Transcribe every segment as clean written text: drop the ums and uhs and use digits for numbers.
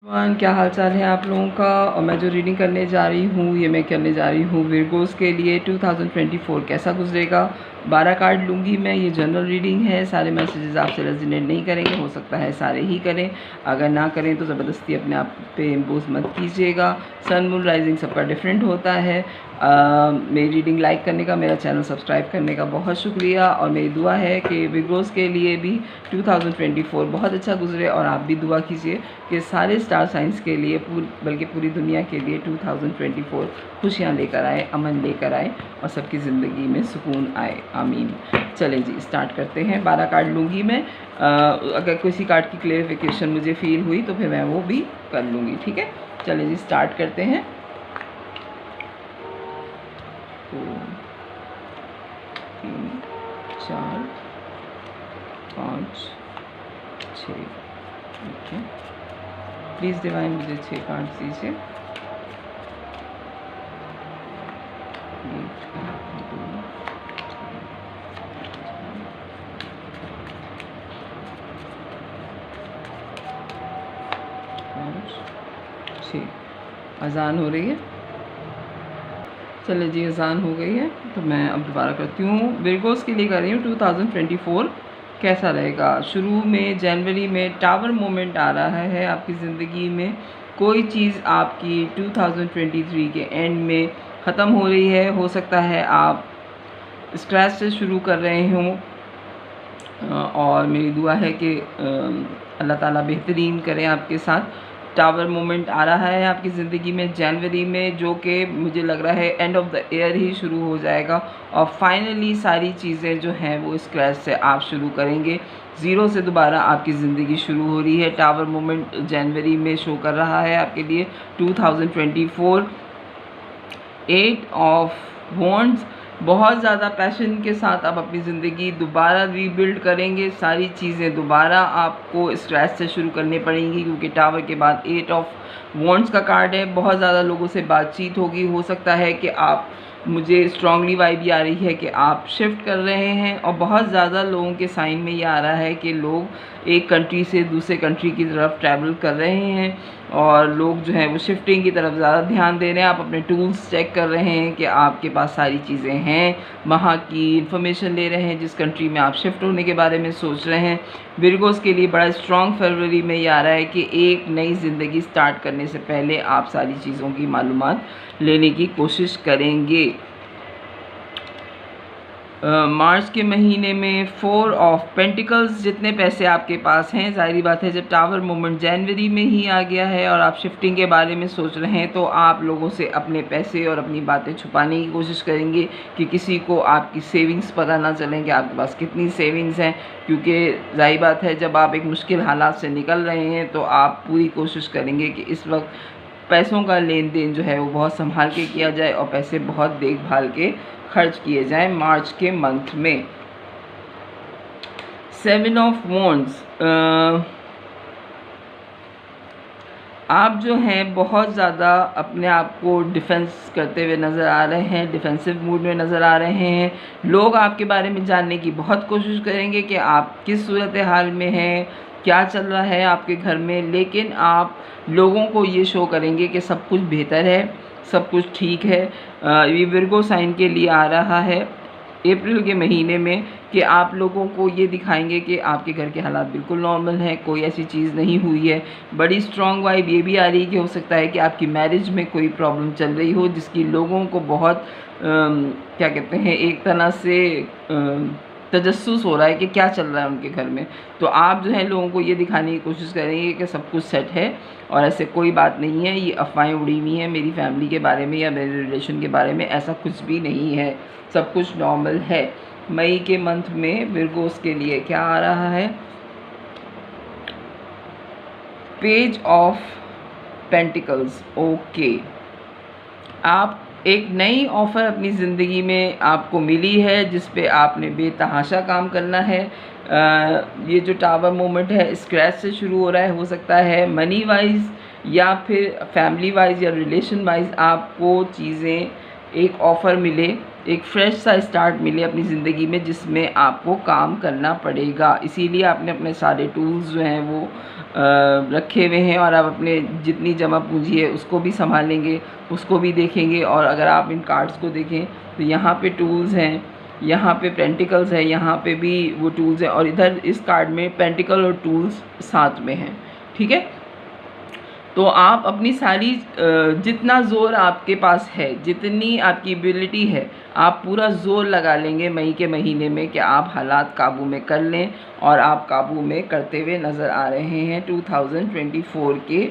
One क्या हाल चाल है आप लोगों का। और मैं जो रीडिंग करने जा रही हूँ ये मैं करने जा रही हूँ विर्गोस के लिए 2024 कैसा गुजरेगा। 12 कार्ड लूँगी मैं। ये जनरल रीडिंग है। सारे मैसेजेस आपसे रेजोनेट नहीं करेंगे, हो सकता है सारे ही करें। अगर ना करें तो ज़बरदस्ती अपने आप पे इम्पोज मत कीजिएगा। सन मून राइजिंग सबका डिफरेंट होता है। मेरी रीडिंग लाइक करने का, मेरा चैनल सब्सक्राइब करने का बहुत शुक्रिया। और मेरी दुआ है कि विर्गोस के लिए भी 2024 बहुत अच्छा गुजरे। और आप भी दुआ कीजिए कि सारे स्टार साइंस के लिए बल्कि पूरी दुनिया के लिए 2024 खुशियाँ लेकर आए, अमन लेकर आए और सबकी ज़िंदगी में सुकून आए। आमीन। चलें जी, स्टार्ट करते हैं। 12 कार्ड लूँगी मैं। अगर किसी कार्ड की क्लेरिफिकेशन मुझे फील हुई तो फिर मैं वो भी कर लूँगी। ठीक है, चलें जी, स्टार्ट करते हैं। 2 3 4 5 6। ओके, प्लीज़ डिवाइन मुझे 6 कार्ड्स दीजिए। 1 2 5 6। अजान हो रही है। चले जी, अजान हो गई है तो मैं अब दोबारा करती हूँ। विर्गोस के लिए कर रही हूँ 2024 कैसा रहेगा। शुरू में जनवरी में टावर मोमेंट आ रहा है आपकी ज़िंदगी में। कोई चीज़ आपकी 2023 के एंड में ख़त्म हो रही है। हो सकता है आप स्क्रैच से शुरू कर रहे हों और मेरी दुआ है कि अल्लाह ताला बेहतरीन करें आपके साथ। टावर मोमेंट आ रहा है आपकी ज़िंदगी में जनवरी में, जो कि मुझे लग रहा है एंड ऑफ द ईयर ही शुरू हो जाएगा। और फाइनली सारी चीज़ें जो हैं वो स्क्रैच से आप शुरू करेंगे। ज़ीरो से दोबारा आपकी ज़िंदगी शुरू हो रही है। टावर मोमेंट जनवरी में शो कर रहा है आपके लिए 2024। 8 ऑफ वॉन्ड्स, बहुत ज़्यादा पैशन के साथ आप अपनी ज़िंदगी दोबारा रीबिल्ड करेंगे। सारी चीज़ें दोबारा आपको स्क्रैच से शुरू करनी पड़ेंगी क्योंकि टावर के बाद 8 ऑफ वॉन्ड्स का कार्ड है। बहुत ज़्यादा लोगों से बातचीत होगी। हो सकता है कि आप, मुझे स्ट्रांगली वाइब ये आ रही है कि आप शिफ्ट कर रहे हैं। और बहुत ज़्यादा लोगों के साइन में ये आ रहा है कि लोग एक कंट्री से दूसरे कंट्री की तरफ ट्रैवल कर रहे हैं और लोग जो हैं वो शिफ्टिंग की तरफ ज़्यादा ध्यान दे रहे हैं। आप अपने टूल्स चेक कर रहे हैं कि आपके पास सारी चीज़ें हैं, वहाँ की इन्फॉर्मेशन ले रहे हैं जिस कंट्री में आप शिफ्ट होने के बारे में सोच रहे हैं। विर्गोस के लिए बड़ा स्ट्रॉन्ग फरवरी में ये आ रहा है कि एक नई ज़िंदगी स्टार्ट करने से पहले आप सारी चीज़ों की मालूमात लेने की कोशिश करेंगे। मार्च के महीने में 4 ऑफ पेंटिकल्स, जितने पैसे आपके पास हैं, ज़ाहिर बात है जब टावर मोमेंट जनवरी में ही आ गया है और आप शिफ्टिंग के बारे में सोच रहे हैं तो आप लोगों से अपने पैसे और अपनी बातें छुपाने की कोशिश करेंगे कि किसी को आपकी सेविंग्स पता ना चलें कि आपके पास कितनी सेविंग्स हैं। क्योंकि ज़ाहिर बात है जब आप एक मुश्किल हालात से निकल रहे हैं तो आप पूरी कोशिश करेंगे कि इस वक्त पैसों का लेन देन जो है वो बहुत संभाल के किया जाए और पैसे बहुत देखभाल के खर्च किए जाएं। मार्च के मंथ में 7 ऑफ वॉन्ड्स, आप जो हैं बहुत ज़्यादा अपने आप को डिफेंस करते हुए नज़र आ रहे हैं, डिफेंसिव मूड में नज़र आ रहे हैं। लोग आपके बारे में जानने की बहुत कोशिश करेंगे कि आप किस सूरत हाल में हैं, क्या चल रहा है आपके घर में। लेकिन आप लोगों को ये शो करेंगे कि सब कुछ बेहतर है, सब कुछ ठीक है। ये विर्गो साइन के लिए आ रहा है अप्रैल के महीने में कि आप लोगों को ये दिखाएंगे कि आपके घर के हालात बिल्कुल नॉर्मल हैं, कोई ऐसी चीज़ नहीं हुई है। बड़ी स्ट्रॉन्ग वाइब ये भी आ रही है कि हो सकता है कि आपकी मैरिज में कोई प्रॉब्लम चल रही हो जिसकी लोगों को बहुत क्या कहते हैं, एक तरह से तजस्सुस हो रहा है कि क्या चल रहा है उनके घर में। तो आप जो है लोगों को ये दिखाने की कोशिश करेंगे कि सब कुछ सेट है और ऐसे कोई बात नहीं है, ये अफवाहें उड़ी हुई हैं मेरी फैमिली के बारे में या मेरे रिलेशन के बारे में, ऐसा कुछ भी नहीं है, सब कुछ नॉर्मल है। मई के मंथ में विर्गोस के लिए क्या आ रहा है, पेज ऑफ पेंटिकल्स। ओके, आप एक नई ऑफ़र अपनी ज़िंदगी में आपको मिली है जिस पे आपने बेतहाशा काम करना है। ये जो टावर मोमेंट है स्क्रैच से शुरू हो रहा है। हो सकता है मनी वाइज या फिर फैमिली वाइज या रिलेशन वाइज आपको चीज़ें, एक ऑफ़र मिले एक फ्रेश सा स्टार्ट मिले अपनी ज़िंदगी में, जिसमें आपको काम करना पड़ेगा। इसीलिए आपने अपने सारे टूल्स जो हैं वो रखे हुए हैं, और आप अपने जितनी जमा पूंजी है उसको भी संभालेंगे, उसको भी देखेंगे। और अगर आप इन कार्ड्स को देखें तो यहाँ पे टूल्स हैं, यहाँ पे पेंटिकल्स है, यहाँ पे भी वो टूल्स हैं, और इधर इस कार्ड में पेंटिकल और टूल्स साथ में हैं। ठीक है, तो आप अपनी सारी जितना ज़ोर आपके पास है, जितनी आपकी एबिलिटी है, आप पूरा ज़ोर लगा लेंगे मई के महीने में कि आप हालात काबू में कर लें, और आप काबू में करते हुए नज़र आ रहे हैं 2024 के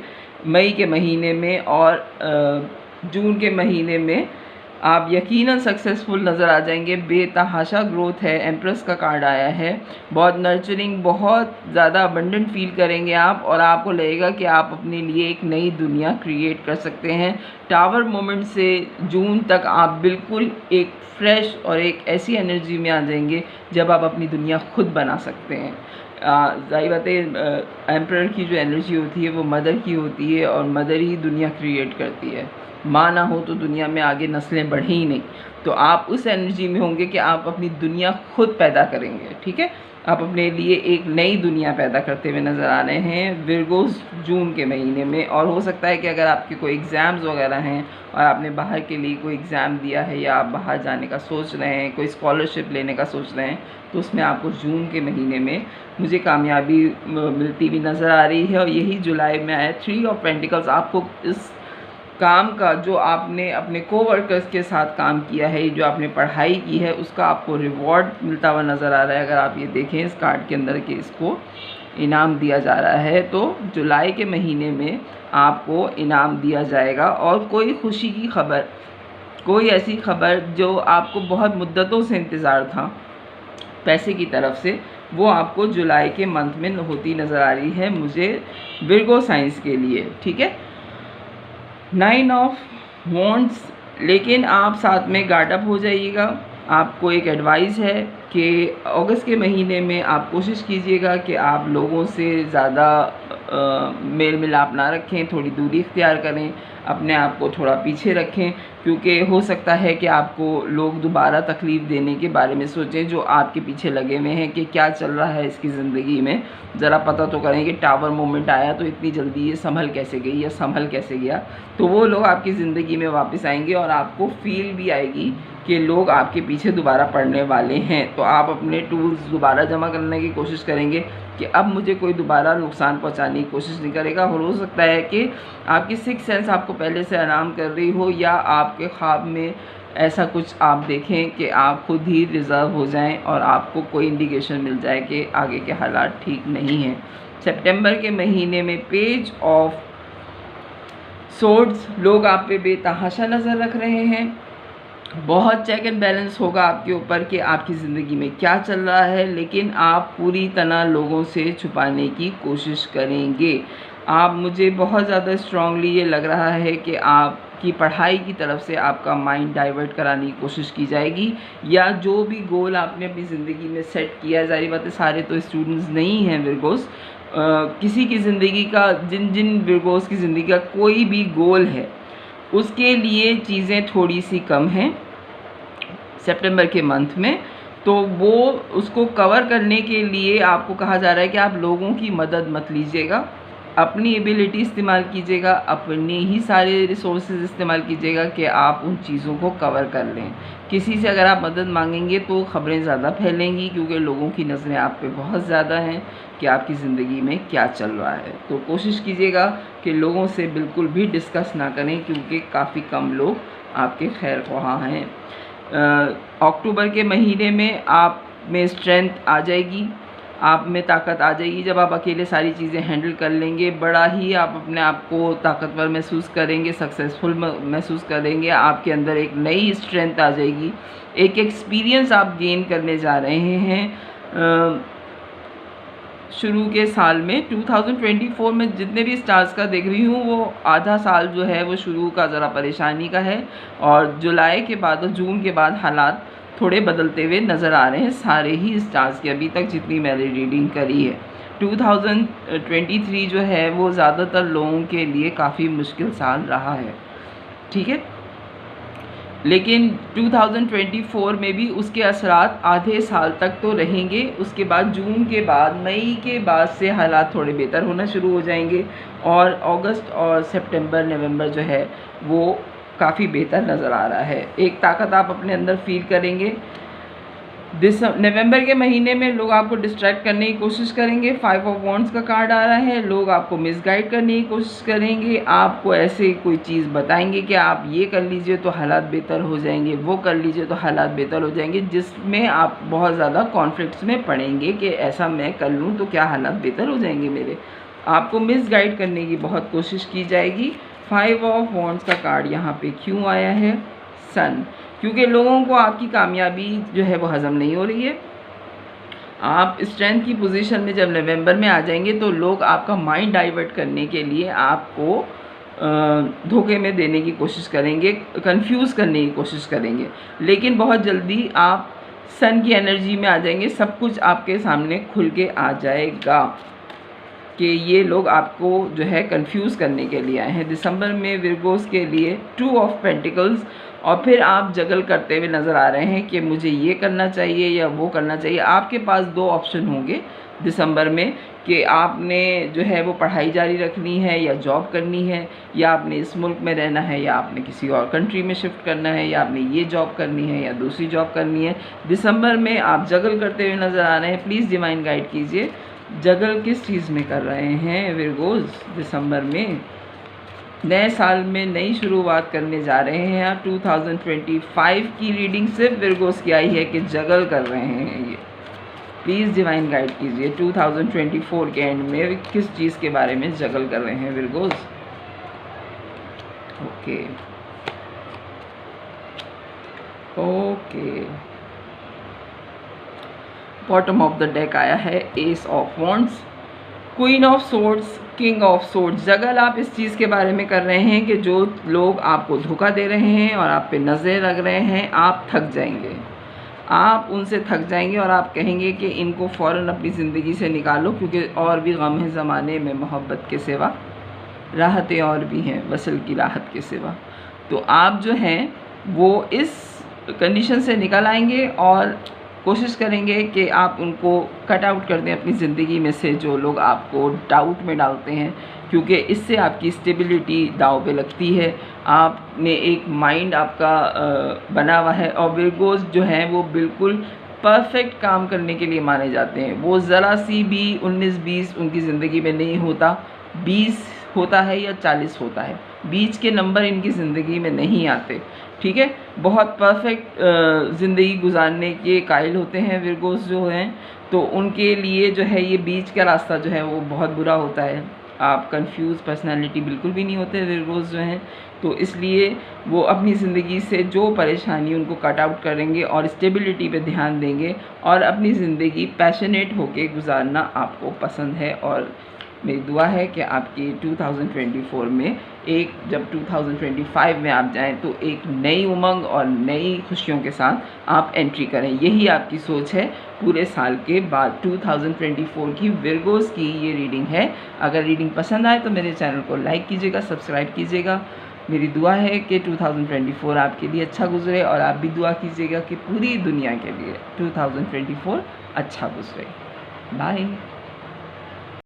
मई के महीने में। और जून के महीने में आप यकीनन सक्सेसफुल नज़र आ जाएंगे। बेतहाशा ग्रोथ है, एम्प्रेस का कार्ड आया है, बहुत नर्चरिंग, बहुत ज़्यादा अबंडेंट फील करेंगे आप, और आपको लगेगा कि आप अपने लिए एक नई दुनिया क्रिएट कर सकते हैं। टावर मोमेंट से जून तक आप बिल्कुल एक फ्रेश और एक ऐसी एनर्जी में आ जाएंगे जब आप अपनी दुनिया खुद बना सकते हैं। ज़ाहिर बात है, एम्परर की जो एनर्जी होती है वो मदर की होती है, और मदर ही दुनिया क्रिएट करती है। माँ ना हो तो दुनिया में आगे नस्लें बढ़े ही नहीं। तो आप उस एनर्जी में होंगे कि आप अपनी दुनिया खुद पैदा करेंगे। ठीक है, आप अपने लिए एक नई दुनिया पैदा करते हुए नज़र आ रहे हैं विर्गोस जून के महीने में। और हो सकता है कि अगर आपके कोई एग्ज़ाम्स वगैरह हैं और आपने बाहर के लिए कोई एग्ज़ाम दिया है, या आप बाहर जाने का सोच रहे हैं, कोई स्कॉलरशिप लेने का सोच रहे हैं, तो उसमें आपको जून के महीने में मुझे कामयाबी मिलती भी नज़र आ रही है। और यही जुलाई में आया 3 ऑफ पेंटिकल्स। आपको इस काम का, जो आपने अपने कोवर्कर्स के साथ काम किया है, जो आपने पढ़ाई की है, उसका आपको रिवॉर्ड मिलता हुआ नज़र आ रहा है। अगर आप ये देखें इस कार्ड के अंदर कि इसको इनाम दिया जा रहा है, तो जुलाई के महीने में आपको इनाम दिया जाएगा। और कोई खुशी की खबर, कोई ऐसी खबर जो आपको बहुत मुद्दतों से इंतज़ार था पैसे की तरफ से, वो आपको जुलाई के मंथ में होती नज़र आ रही है मुझे विर्गो साइंस के लिए। ठीक है, 9 ऑफ वॉन्ड्स। लेकिन आप साथ में गार्ड अप हो जाइएगा। आपको एक एडवाइस है कि अगस्त के महीने में आप कोशिश कीजिएगा कि आप लोगों से ज़्यादा मेल मिलाप ना रखें, थोड़ी दूरी इख्तियार करें, अपने आप को थोड़ा पीछे रखें, क्योंकि हो सकता है कि आपको लोग दोबारा तकलीफ़ देने के बारे में सोचें, जो आपके पीछे लगे हुए हैं कि क्या चल रहा है इसकी ज़िंदगी में, ज़रा पता तो करें कि टावर मोमेंट आया तो इतनी जल्दी ये संभल कैसे गई या संभल कैसे गया। तो वो लोग आपकी ज़िंदगी में वापस आएंगे, और आपको फील भी आएगी कि लोग आपके पीछे दोबारा पड़ने वाले हैं। तो आप अपने टूल्स दोबारा जमा करने की कोशिश करेंगे कि अब मुझे कोई दोबारा नुकसान पहुंचाने की कोशिश नहीं करेगा। और हो सकता है कि आपकी सिक्स सेंस आपको पहले से अलार्म कर रही हो, या आपके ख्वाब में ऐसा कुछ आप देखें कि आप खुद ही रिज़र्व हो जाएं और आपको कोई इंडिकेशन मिल जाए कि आगे के हालात ठीक नहीं हैं। सितंबर के महीने में पेज ऑफ सोर्ड्स, लोग आप पे बेतहाशा नज़र रख रहे हैं। बहुत चेक एंड बैलेंस होगा आपके ऊपर कि आपकी ज़िंदगी में क्या चल रहा है, लेकिन आप पूरी तरह लोगों से छुपाने की कोशिश करेंगे। आप, मुझे बहुत ज़्यादा स्ट्रांगली ये लग रहा है कि आपकी पढ़ाई की तरफ से आपका माइंड डाइवर्ट कराने की कोशिश की जाएगी, या जो भी गोल आपने अपनी ज़िंदगी में सेट किया है, ज़ाहिर बात है सारे तो स्टूडेंट्स नहीं हैं विर्गोस, किसी की ज़िंदगी का, जिन विर्गोस की ज़िंदगी का कोई भी गोल है, उसके लिए चीज़ें थोड़ी सी कम हैं सितंबर के मंथ में। तो वो उसको कवर करने के लिए आपको कहा जा रहा है कि आप लोगों की मदद मत लीजिएगा, अपनी एबिलिटी इस्तेमाल कीजिएगा, अपने ही सारे रिसोर्सेज इस्तेमाल कीजिएगा कि आप उन चीज़ों को कवर कर लें। किसी से अगर आप मदद मांगेंगे तो ख़बरें ज़्यादा फैलेंगी, क्योंकि लोगों की नज़रें आप पे बहुत ज़्यादा हैं कि आपकी ज़िंदगी में क्या चल रहा है। तो कोशिश कीजिएगा कि लोगों से बिल्कुल भी डिस्कस ना करें, क्योंकि काफ़ी कम लोग आपके खैर ख्वाह हैं। अक्टूबर के महीने में आप में स्ट्रेंथ आ जाएगी, आप में ताकत आ जाएगी। जब आप अकेले सारी चीज़ें हैंडल कर लेंगे, बड़ा ही आप अपने आप को ताकतवर महसूस करेंगे, सक्सेसफुल महसूस करेंगे। आपके अंदर एक नई स्ट्रेंथ आ जाएगी, एक एक्सपीरियंस आप गेन करने जा रहे हैं। शुरू के साल में 2024 में जितने भी स्टार्स का देख रही हूँ, वो आधा साल जो है वो शुरू का ज़रा परेशानी का है, और जुलाई के बाद और जून के बाद हालात थोड़े बदलते हुए नज़र आ रहे हैं सारे ही स्टार्स के, अभी तक जितनी मैंने रीडिंग करी है। 2023 जो है वो ज़्यादातर लोगों के लिए काफ़ी मुश्किल साल रहा है। ठीक है, लेकिन 2024 में भी उसके असरात आधे साल तक तो रहेंगे। उसके बाद जून के बाद, मई के बाद से हालात थोड़े बेहतर होना शुरू हो जाएंगे और अगस्त और सितंबर नवंबर जो है वो काफ़ी बेहतर नज़र आ रहा है। एक ताकत आप अपने अंदर फील करेंगे। नवंबर के महीने में लोग आपको डिस्ट्रैक्ट करने की कोशिश करेंगे। 5 ऑफ वॉन्ड्स का कार्ड आ रहा है। लोग आपको मिसगाइड करने की कोशिश करेंगे, आपको ऐसे कोई चीज़ बताएंगे कि आप ये कर लीजिए तो हालात बेहतर हो जाएंगे, वो कर लीजिए तो हालात बेहतर हो जाएंगे, जिसमें आप बहुत ज़्यादा कॉन्फ्लिक्ट्स में पड़ेंगे कि ऐसा मैं कर लूँ तो क्या हालात बेहतर हो जाएंगे मेरे। आपको मिसगाइड करने की बहुत कोशिश की जाएगी। 5 ऑफ वॉन्ड्स का कार्ड यहाँ पे क्यों आया है? सन, क्योंकि लोगों को आपकी कामयाबी जो है वो हज़म नहीं हो रही है। आप स्ट्रेंथ की पोजीशन में जब नवंबर में आ जाएंगे तो लोग आपका माइंड डाइवर्ट करने के लिए आपको धोखे में देने की कोशिश करेंगे, कंफ्यूज करने की कोशिश करेंगे, लेकिन बहुत जल्दी आप सन की एनर्जी में आ जाएंगे। सब कुछ आपके सामने खुल के आ जाएगा कि ये लोग आपको जो है कंफ्यूज करने के लिए आए हैं। दिसंबर में विर्गोस के लिए 2 ऑफ पेंटिकल्स, और फिर आप जगल करते हुए नज़र आ रहे हैं कि मुझे ये करना चाहिए या वो करना चाहिए। आपके पास 2 ऑप्शन होंगे दिसंबर में कि आपने जो है वो पढ़ाई जारी रखनी है या जॉब करनी है, या आपने इस मुल्क में रहना है या आपने किसी और कंट्री में शिफ्ट करना है, या आपने ये जॉब करनी है या दूसरी जॉब करनी है। दिसंबर में आप जगल करते हुए नज़र आ रहे हैं। प्लीज़ डिवाइन गाइड कीजिए, जगल किस चीज़ में कर रहे हैं विर्गोस दिसंबर में? नए साल में नई शुरुआत करने जा रहे हैं आप। 2025 की रीडिंग सिर्फ विर्गोस की आई है कि जगल कर रहे हैं ये। प्लीज़ डिवाइन गाइड कीजिए 2024 के एंड में किस चीज़ के बारे में जगल कर रहे हैं Virgos? Okay okay, bottom of the deck आया है ace of wands, queen of swords, king of swords. Juggle आप इस चीज़ के बारे में कर रहे हैं कि जो लोग आपको धोखा दे रहे हैं और आप पे नज़रें लग रहे हैं, आप थक जाएंगे, आप उनसे थक जाएंगे और आप कहेंगे कि इनको फ़ौरन अपनी ज़िंदगी से निकालो, क्योंकि और भी गम है ज़माने में मोहब्बत के सिवा, राहतें और भी हैं वसल की राहत के सिवा। तो आप जो हैं वो इस कंडीशन से निकल आएंगे और कोशिश करेंगे कि आप उनको कट आउट कर दें अपनी ज़िंदगी में से, जो लोग आपको डाउट में डालते हैं, क्योंकि इससे आपकी स्टेबिलिटी दांव पे लगती है। आपने एक माइंड आपका बना हुआ है, और विर्गोस जो हैं वो बिल्कुल परफेक्ट काम करने के लिए माने जाते हैं। वो ज़रा सी भी 19-20 उनकी ज़िंदगी में नहीं होता, 20 होता है या 40 होता है, बीच के नंबर इनकी ज़िंदगी में नहीं आते। ठीक है, बहुत परफेक्ट ज़िंदगी गुजारने के कायल होते हैं विर्गोस जो हैं, तो उनके लिए जो है ये बीच का रास्ता जो है वो बहुत बुरा होता है। आप कंफ्यूज पर्सनालिटी बिल्कुल भी नहीं होते विर्गोस जो हैं, तो इसलिए वो अपनी ज़िंदगी से जो परेशानी उनको कट आउट करेंगे और स्टेबिलिटी पे ध्यान देंगे, और अपनी ज़िंदगी पैशनेट होके गुजारना आपको पसंद है। और मेरी दुआ है कि आपकी 2024 में एक जब 2025 में आप जाएं तो एक नई उमंग और नई खुशियों के साथ आप एंट्री करें। यही आपकी सोच है पूरे साल के बाद। 2024 की विर्गोस की ये रीडिंग है। अगर रीडिंग पसंद आए तो मेरे चैनल को लाइक कीजिएगा, सब्सक्राइब कीजिएगा। मेरी दुआ है कि 2024 आपके लिए अच्छा गुजरे, और आप भी दुआ कीजिएगा कि पूरी दुनिया के लिए 2024 अच्छा गुजरे। बाय।